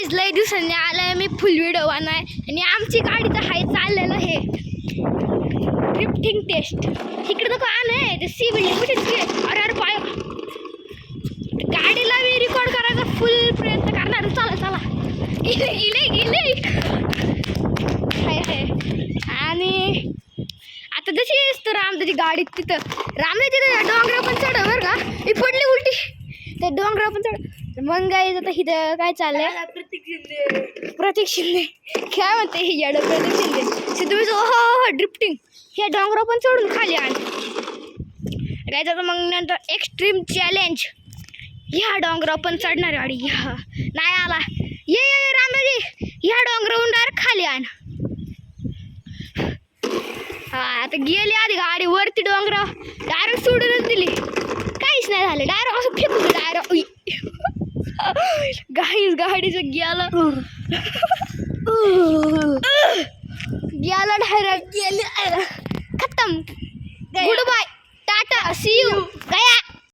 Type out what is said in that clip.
guys लय दिवसांनी आलाय मी फुल व्हिडिओ आहे आणि आमची गाडी तर आहे चाललेलं हे ड्रिफ्टिंग टेस्ट इकडे तर का नाही ते सी बिल्डिंग कुठे अरे अरे पाय गाडीला मी रेकॉर्ड करायचा फुल प्रयत्न करणार चला चला गेले गेले गेले हाय हाय आणि आता जशी तर राम त्याची गाडी तिथं रामने तिथं डोंगरा पण चढ बरं का ही पडली उलटी त्या डोंगरा पण चढ मग गाईज आता इथं काय चाललंय प्रतीक शिंदे काय म्हणते ही याड प्रतीक शिंदे तुम्ही हो ड्रिफ्टिंग ह्या डोंगरा पण चढून खाली आण गाईज आता मग नंतर एक्स्ट्रीम चॅलेंज ह्या डोंगरा पण चढणार गाडी ह्या नाही आला ये रामराजी ह्या डोंगरावरून डायरेक्ट खाली आण हा आता गेली आधी गाडी वरती डोंगरा डायरेक्ट सोडूनच दिली काहीच नाही झालं डायरेक्ट असं फेकून डायरेक्ट गाईच गाडीचं गेला गेला डायरेक्ट गेली खतम good bye tata see you Gaya